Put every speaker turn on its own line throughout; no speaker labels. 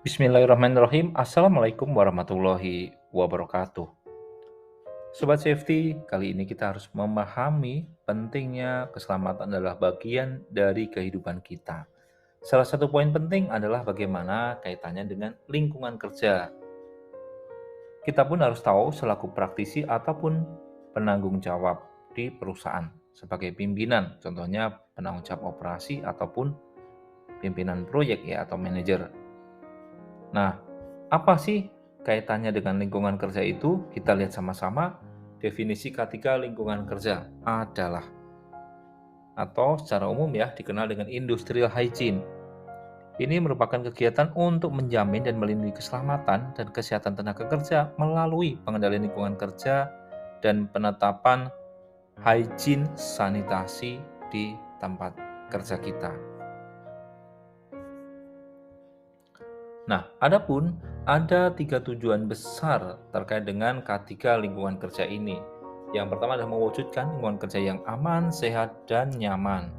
Bismillahirrahmanirrahim. Assalamualaikum warahmatullahi wabarakatuh. Sobat safety, kali ini kita harus memahami pentingnya keselamatan adalah bagian dari kehidupan kita. Salah satu poin penting adalah bagaimana kaitannya dengan lingkungan kerja. Kita pun harus tahu selaku praktisi ataupun penanggung jawab di perusahaan sebagai pimpinan, contohnya penanggung jawab operasi ataupun pimpinan proyek ya atau manajer. Nah, apa sih kaitannya dengan lingkungan kerja itu? Kita lihat sama-sama. Definisi ketiga lingkungan kerja adalah atau secara umum ya dikenal dengan industrial hygiene. Ini merupakan kegiatan untuk menjamin dan melindungi keselamatan dan kesehatan tenaga kerja melalui pengendalian lingkungan kerja dan penetapan hygiene sanitasi di tempat kerja kita. Nah, adapun ada 3 tujuan besar terkait dengan K3 lingkungan kerja ini. Yang pertama adalah mewujudkan lingkungan kerja yang aman, sehat, dan nyaman.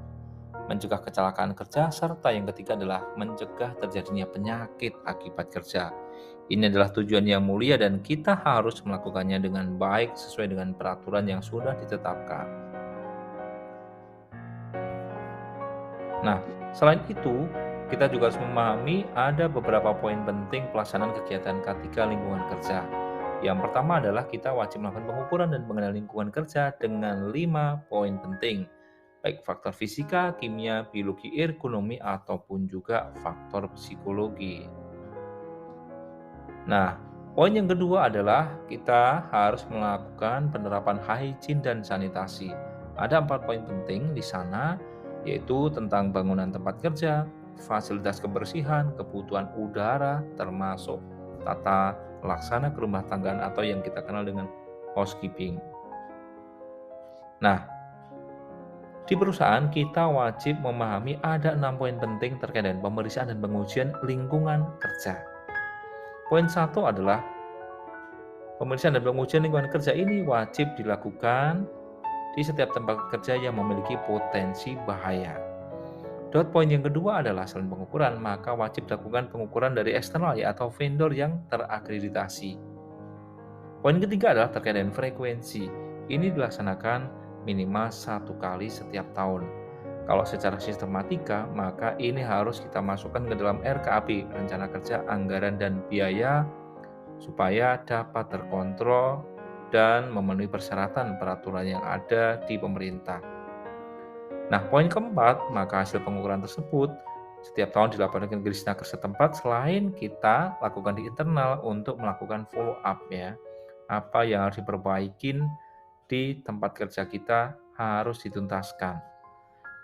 Mencegah kecelakaan kerja, serta yang ketiga adalah mencegah terjadinya penyakit akibat kerja. Ini adalah tujuan yang mulia dan kita harus melakukannya dengan baik sesuai dengan peraturan yang sudah ditetapkan. Nah, selain itu, kita juga harus memahami ada beberapa poin penting pelaksanaan kegiatan K3 lingkungan kerja. Yang pertama adalah kita wajib melakukan pengukuran dan pengenalan lingkungan kerja dengan 5 poin penting, baik faktor fisika, kimia, biologi, ergonomi, ataupun juga faktor psikologi. Nah, poin yang kedua adalah kita harus melakukan penerapan hygiene dan sanitasi. Ada 4 poin penting di sana, yaitu tentang bangunan tempat kerja, fasilitas kebersihan, kebutuhan udara, termasuk tata laksana kerumah tanggaan atau yang kita kenal dengan housekeeping. Nah, di perusahaan kita wajib memahami ada 6 poin penting terkait dengan pemeriksaan dan pengujian lingkungan kerja. Poin 1 adalah pemeriksaan dan pengujian lingkungan kerja ini wajib dilakukan di setiap tempat kerja yang memiliki potensi bahaya. Poin yang kedua adalah selain pengukuran, maka wajib dilakukan pengukuran dari eksternal ya atau vendor yang terakreditasi. Poin ketiga adalah terkait dengan frekuensi. Ini dilaksanakan minimal 1 kali setiap tahun. Kalau secara sistematika, maka ini harus kita masukkan ke dalam RKAP, Rencana Kerja, Anggaran, dan Biaya, supaya dapat terkontrol dan memenuhi persyaratan peraturan yang ada di pemerintah. Nah, poin keempat, maka hasil pengukuran tersebut setiap tahun dilaporkan ke Disnaker setempat selain kita lakukan di internal untuk melakukan follow up ya. Apa yang harus diperbaikin di tempat kerja kita harus dituntaskan.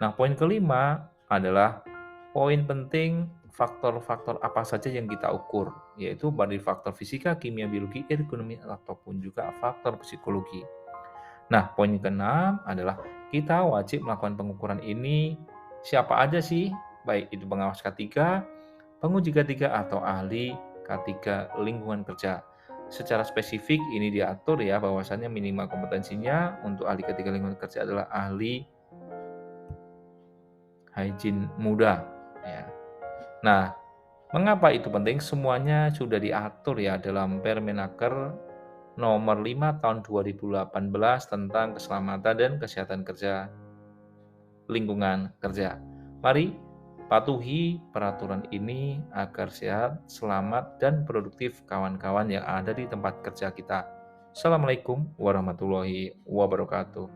Nah, poin kelima adalah poin penting faktor-faktor apa saja yang kita ukur, yaitu dari faktor fisika, kimia, biologi, ergonomi, ataupun juga faktor psikologi. Nah, poin keenam adalah kita wajib melakukan pengukuran ini siapa aja sih, baik itu pengawas K3, penguji K3, atau ahli K3 lingkungan kerja. Secara spesifik ini diatur ya bahwasannya minimal kompetensinya untuk ahli K3 lingkungan kerja adalah ahli hygiene muda ya. Nah, mengapa itu penting? Semuanya sudah diatur ya dalam Permenaker nomor 5 tahun 2018 tentang keselamatan dan kesehatan kerja lingkungan kerja. Mari patuhi peraturan ini agar sehat, selamat, dan produktif kawan-kawan yang ada di tempat kerja kita. Assalamualaikum warahmatullahi wabarakatuh.